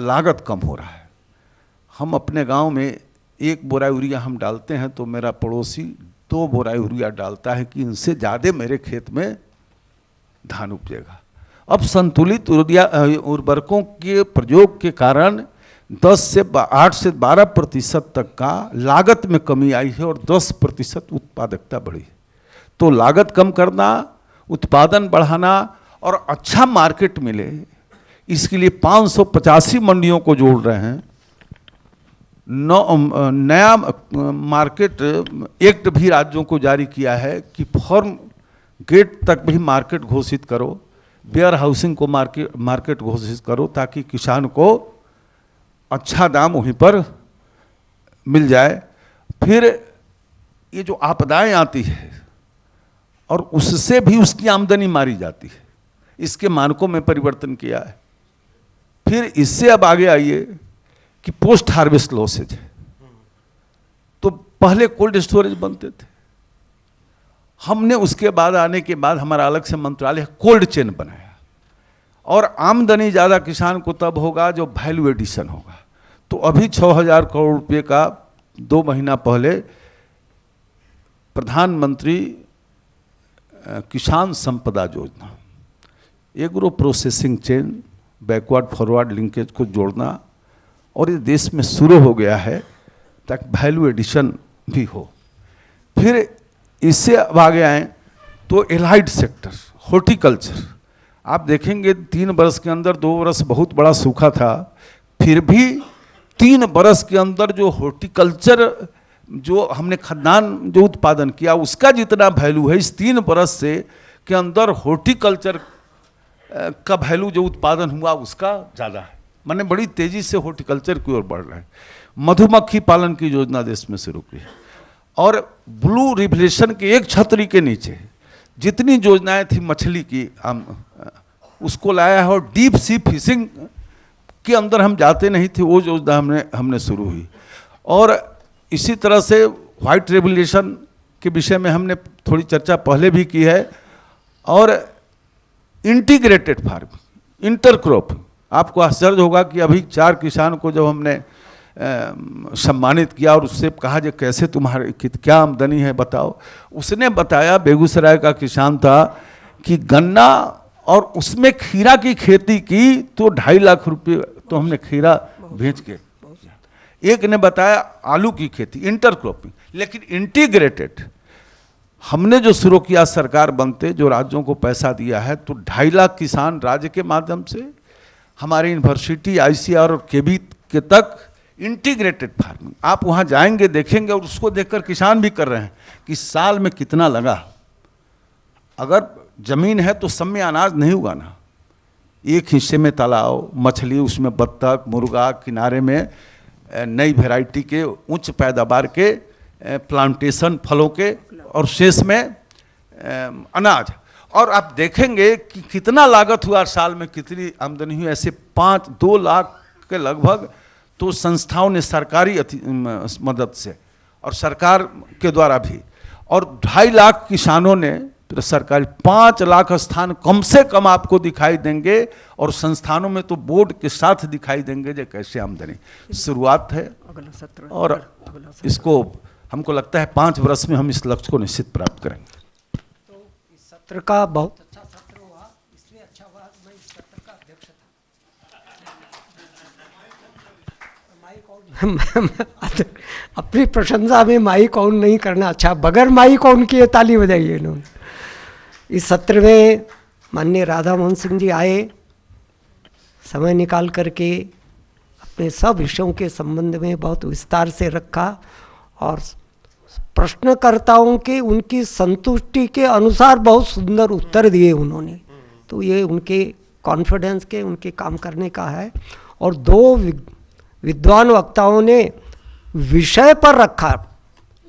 लागत कम हो रहा है। हम अपने गांव में 1 बोरा यूरिया हम डालते हैं तो मेरा पड़ोसी 2 बोरा यूरिया डालता है कि इनसे ज़्यादा मेरे खेत में धान उपजेगा। अब संतुलित उर्वरकों के प्रयोग के कारण 8 से 12% तक का लागत में कमी आई है और 10% उत्पादकता बढ़ी है। तो लागत कम करना, उत्पादन बढ़ाना और अच्छा मार्केट मिले, इसके लिए 585 मंडियों को जोड़ रहे हैं। नया मार्केट एक्ट भी राज्यों को जारी किया है कि फार्म गेट तक भी मार्केट घोषित करो, वेयर हाउसिंग को मार्केट घोषित करो, ताकि किसान को अच्छा दाम वहीं पर मिल जाए। फिर ये जो आपदाएं आती है और उससे भी उसकी आमदनी मारी जाती है, इसके मानकों में परिवर्तन किया है। फिर इससे अब आगे आइए कि पोस्ट हार्वेस्ट लॉसेज है। तो पहले कोल्ड स्टोरेज बनते थे, हमने उसके बाद आने के बाद हमारा अलग से मंत्रालय कोल्ड चेन बनाया। और आमदनी ज़्यादा किसान को तब होगा जो वैल्यू एडिशन होगा। तो अभी 6000 करोड़ रुपये का 2 महीना पहले प्रधानमंत्री किसान संपदा योजना, agro processing chain, backward forward linkage को जोड़ना, और ये देश में शुरू हो गया है ताकि वैल्यू एडिशन भी हो। फिर इससे अब आगे आए तो एलाइड सेक्टर, हॉर्टिकल्चर, आप देखेंगे 3 बरस के अंदर 2 बरस बहुत बड़ा सूखा था, फिर भी 3 बरस के अंदर जो हॉर्टिकल्चर जो हमने खाद्यान्न जो उत्पादन किया उसका जितना वैल्यू है, इस 3 बरस से के अंदर हॉर्टिकल्चर का वैल्यू जो उत्पादन हुआ उसका ज़्यादा है। माने बड़ी तेज़ी से हॉर्टिकल्चर की ओर बढ़ रहा है। मधुमक्खी पालन की योजना देश में शुरू की है। और ब्लू रिवोल्यूशन के एक छतरी के नीचे जितनी योजनाएं थी मछली की, उसको लाया है। और डीप सी फिशिंग के अंदर हम जाते नहीं थे, वो योजना हमने शुरू हुई। और इसी तरह से व्हाइट रेवोल्यूशन के विषय में हमने थोड़ी चर्चा पहले भी की है। और इंटीग्रेटेड फार्मिंग, इंटरक्रॉप, आपको आश्चर्य होगा कि अभी 4 किसान को जब हमने सम्मानित किया और उससे कहा जो कैसे तुम्हारे क्या आमदनी है बताओ, उसने बताया, बेगूसराय का किसान था, कि गन्ना और उसमें खीरा की खेती की तो 2.5 लाख रुपये तो हमने खीरा बेच के। एक ने बताया आलू की खेती, इंटरक्रॉपिंग। लेकिन इंटीग्रेटेड हमने जो शुरू किया सरकार बनते, जो राज्यों को पैसा दिया है, तो 2.5 लाख किसान राज्य के माध्यम से हमारे यूनिवर्सिटी, ICR और केबी के तक इंटीग्रेटेड फार्मिंग। आप वहाँ जाएंगे देखेंगे, और उसको देखकर किसान भी कर रहे हैं कि साल में कितना लगा। अगर जमीन है तो सब में अनाज नहीं उगाना, एक हिस्से में तालाब, मछली, उसमें बत्तख, मुर्गा, किनारे में नई वैरायटी के उच्च पैदावार के प्लांटेशन फलों के, और शेष में अनाज। और आप देखेंगे कि कितना लागत हुआ, साल में कितनी आमदनी हुई। ऐसे 2 लाख के लगभग तो संस्थाओं ने सरकारी मदद से और सरकार के द्वारा भी, और 2.5 लाख किसानों ने सरकारी 5 लाख स्थान कम से कम आपको दिखाई देंगे, और संस्थानों में तो बोर्ड के साथ दिखाई देंगे जो कैसे आमदनी। शुरुआत है और इसको हमको लगता है 5 वर्ष में हम इस लक्ष्य को निश्चित प्राप्त करेंगे। तो इस सत्र का बहुत अच्छा सत्र हुआ, इसलिए अच्छा हुआ मैं इस सत्र का अध्यक्ष था। अपनी प्रशंसा में माइक ऑन नहीं करना, अच्छा बगैर माइक ऑन किए ताली बजाइए इन्होंने। इस सत्र में माननीय राधा मोहन सिंह जी आए, समय निकाल करके अपने सब विषयों के संबंध में बहुत विस्तार से रखा, और प्रश्नकर्ताओं के उनकी संतुष्टि के अनुसार बहुत सुंदर उत्तर दिए उन्होंने। तो ये उनके कॉन्फिडेंस के, उनके काम करने का है। और 2 विद्वान वक्ताओं ने विषय पर रखा,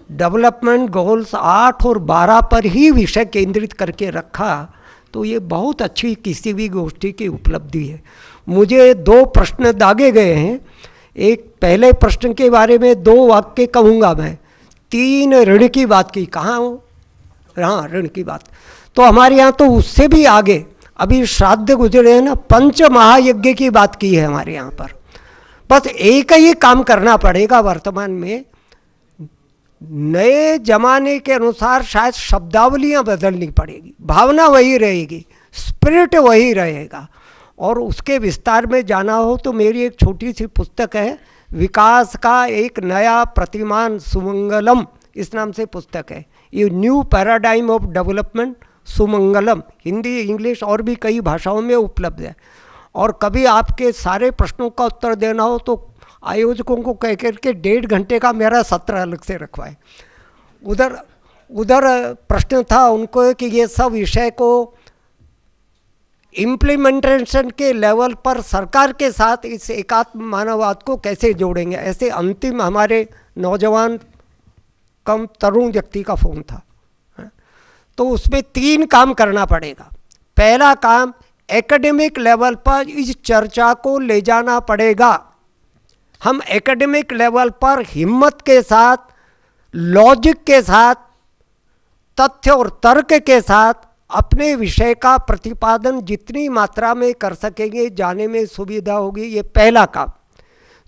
डेवलपमेंट गोल्स 8 और 12 पर ही विषय केंद्रित करके रखा। तो ये बहुत अच्छी किसी भी गोष्ठी की उपलब्धि है। मुझे 2 प्रश्न दागे गए हैं। एक पहले प्रश्न के बारे में 2 वाक्य कहूँगा मैं। 3 ऋण की बात की, कहाँ हो? हाँ, ऋण की बात। तो हमारे यहाँ तो उससे भी आगे अभी श्राद्ध गुजरे हैं ना, 5 महायज्ञ की बात की है हमारे यहाँ पर। बस एक ही काम करना पड़ेगा वर्तमान में, नए जमाने के अनुसार शायद शब्दावलियां बदलनी पड़ेगी, भावना वही रहेगी, स्पिरिट वही रहेगा। और उसके विस्तार में जाना हो तो मेरी एक छोटी सी पुस्तक है, विकास का एक नया प्रतिमान सुमंगलम, इस नाम से पुस्तक है। ये new paradigm of development Sumangalam, Hindi, English और भी कई भाषाओं में उपलब्ध है। और कभी आपके सारे प्रश्नों का उत्तर देना हो तो आयोजकों को कह करके 1.5 घंटे का मेरा सत्र अलग से रखवाए। उधर प्रश्न था उनको कि ये सब विषय को इम्प्लीमेंटेशन के लेवल पर सरकार के साथ इस एकात्म मानववाद को कैसे जोड़ेंगे, ऐसे अंतिम हमारे नौजवान कम तरुण व्यक्ति का फ़ोन था। तो उसमें 3 काम करना पड़ेगा। पहला काम, एकेडमिक लेवल पर इस चर्चा को ले जाना पड़ेगा। हम एकेडमिक लेवल पर हिम्मत के साथ, लॉजिक के साथ, तथ्य और तर्क के साथ अपने विषय का प्रतिपादन जितनी मात्रा में कर सकेंगे, जाने में सुविधा होगी। ये पहला काम।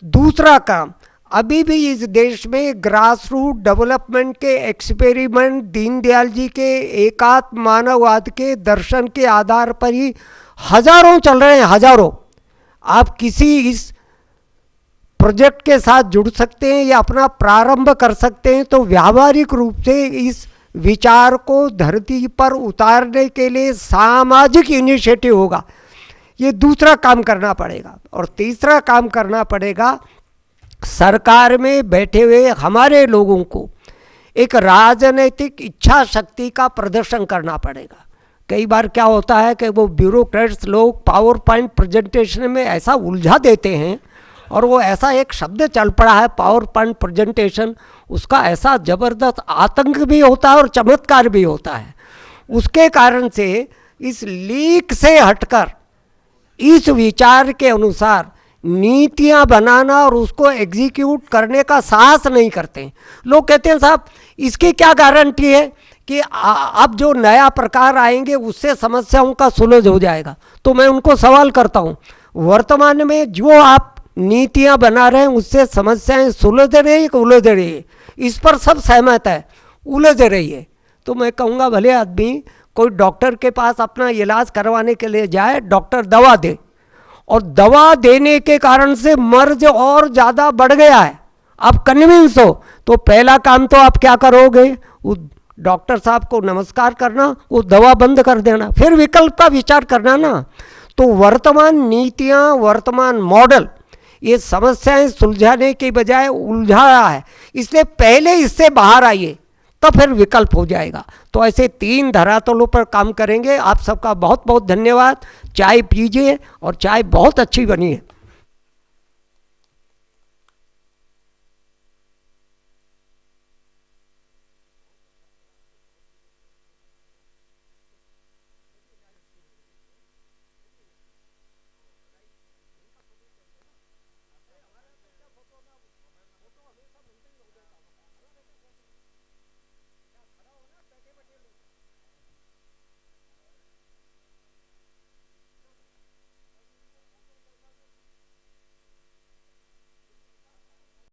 दूसरा काम, अभी भी इस देश में ग्रास रूट डेवलपमेंट के एक्सपेरिमेंट दीनदयाल जी के एकात्म मानववाद के दर्शन के आधार पर ही हजारों चल रहे हैं, हजारों। आप किसी इस प्रोजेक्ट के साथ जुड़ सकते हैं या अपना प्रारंभ कर सकते हैं, तो व्यावहारिक रूप से इस विचार को धरती पर उतारने के लिए सामाजिक इनिशिएटिव होगा। ये दूसरा काम करना पड़ेगा। और तीसरा काम करना पड़ेगा, सरकार में बैठे हुए हमारे लोगों को एक राजनीतिक इच्छा शक्ति का प्रदर्शन करना पड़ेगा। कई बार क्या होता है कि वो ब्यूरोक्रेट्स लोग पावर पॉइंट प्रेजेंटेशन में ऐसा उलझा देते हैं, और वो ऐसा एक शब्द चल पड़ा है पावर पॉइंट प्रेजेंटेशन, उसका ऐसा ज़बरदस्त आतंक भी होता है और चमत्कार भी होता है। उसके कारण से इस लीक से हटकर इस विचार के अनुसार नीतियां बनाना और उसको एग्जीक्यूट करने का साहस नहीं करते। लोग कहते हैं साहब इसकी क्या गारंटी है कि अब जो नया प्रकार आएंगे उससे समस्याओं का सुलझ हो जाएगा। तो मैं उनको सवाल करता हूँ, वर्तमान में जो आप नीतियां बना रहे हैं उससे समस्याएं सुलझ रही है कि उलझ रही है, इस पर सब सहमत है, उलझ रही है। तो मैं कहूँगा भले आदमी कोई डॉक्टर के पास अपना इलाज करवाने के लिए जाए, डॉक्टर दवा दे, और दवा देने के कारण से मर्ज और ज़्यादा बढ़ गया है, आप कन्विंस हो, तो पहला काम तो आप क्या करोगे, वो डॉक्टर साहब को नमस्कार करना, वो दवा बंद कर देना, फिर विकल्प का विचार करना ना। तो वर्तमान नीतियाँ, वर्तमान मॉडल ये समस्याएं सुलझाने के बजाय उलझा रहा है, इसलिए पहले इससे बाहर आइए, तो फिर विकल्प हो जाएगा। तो ऐसे 3 धरातलों पर काम करेंगे। आप सबका बहुत बहुत धन्यवाद। चाय पीजिए, और चाय बहुत अच्छी बनी है।